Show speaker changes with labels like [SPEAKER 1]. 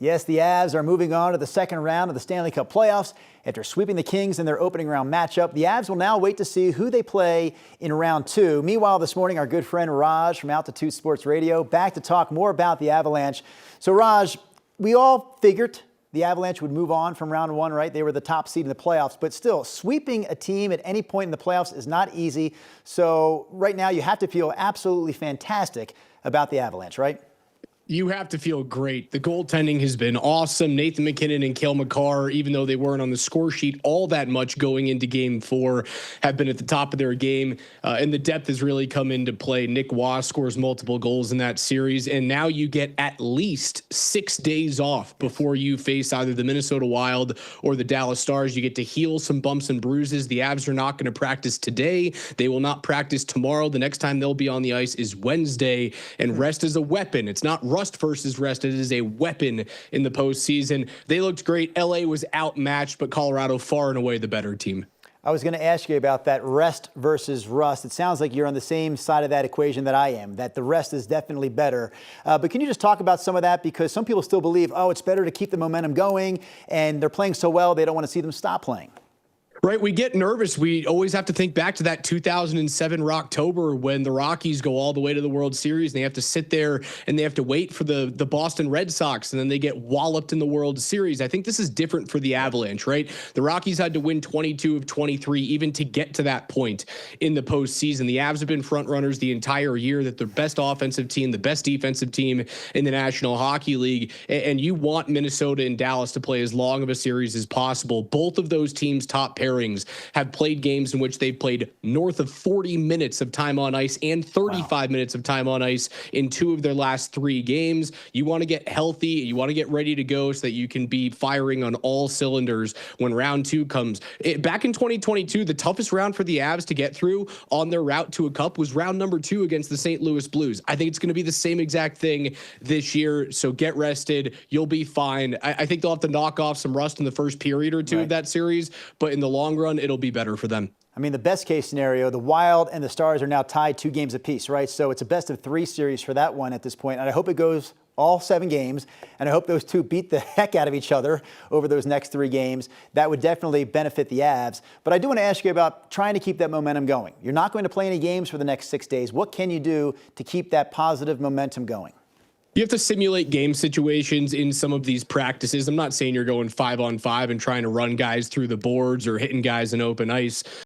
[SPEAKER 1] Yes, the Avs are moving on to the second round of the Stanley Cup playoffs. After sweeping the Kings in their opening round matchup, the Avs will now wait to see who they play in round two. Meanwhile, this morning, our good friend Raj from Altitude Sports Radio back to talk more about the Avalanche. So, Raj, we all figured the Avalanche would move on from round one, right? They were the top seed in the playoffs, but still, sweeping a team at any point in the playoffs is not easy. So right now, you have to feel absolutely fantastic about the Avalanche, right?
[SPEAKER 2] You have to feel great. The goaltending has been awesome. Nathan MacKinnon and Cale Makar, even though they weren't on the score sheet all that much going into game four, have been at the top of their game. And the depth has really come into play. Nicolas scores multiple goals in that series. And now you get at least 6 days off before you face either the Minnesota Wild or the Dallas Stars. You get to heal some bumps and bruises. The Avs are not going to practice today. They will not practice tomorrow. The next time they'll be on the ice is Wednesday. And rest is a weapon. It's not rust versus rest. It is a weapon in the postseason. They looked great. LA was outmatched, but Colorado far and away the better team.
[SPEAKER 1] I was going to ask you about that rest versus rust. It sounds like you're on the same side of that equation that I am, that the rest is definitely better. But can you just talk about some of that? Because some people still believe, oh, it's better to keep the momentum going, and they're playing so well, they don't want to see them stop playing.
[SPEAKER 2] Right, we get nervous. We always have to think back to that 2007 Rocktober when the Rockies go all the way to the World Series and they have to sit there and they have to wait for the Boston Red Sox, and then they get walloped in the World Series. I think this is different for the Avalanche, right? The Rockies had to win 22 of 23 even to get to that point in the postseason. The Avs have been front runners the entire year, that they're best offensive team, the best defensive team in the National Hockey League, and you want Minnesota and Dallas to play as long of a series as possible. Both of those teams' top pairings have played games in which they've played north of 40 minutes of time on ice and 35 minutes of time on ice in 2 of their last 3 games. You want to get healthy. You want to get ready to go so that you can be firing on all cylinders when round 2 comes. Back in 2022, the toughest round for the Avs to get through on their route to a cup was round number 2 against the St. Louis Blues. I think it's going to be the same exact thing this year. So get rested. You'll be fine. I think they'll have to knock off some rust in the first period or two of that series, but in the long run, it'll be better for them.
[SPEAKER 1] I mean, the best case scenario, the Wild and the Stars are now tied 2 games apiece, right? So it's a best of 3 series for that one at this point. And I hope it goes all 7 games. And I hope those 2 beat the heck out of each other over those next 3 games. That would definitely benefit the Avs. But I do want to ask you about trying to keep that momentum going. You're not going to play any games for the next 6 days. What can you do to keep that positive momentum going?
[SPEAKER 2] You have to simulate game situations in some of these practices. I'm not saying you're going 5-on-5 and trying to run guys through the boards or hitting guys in open ice.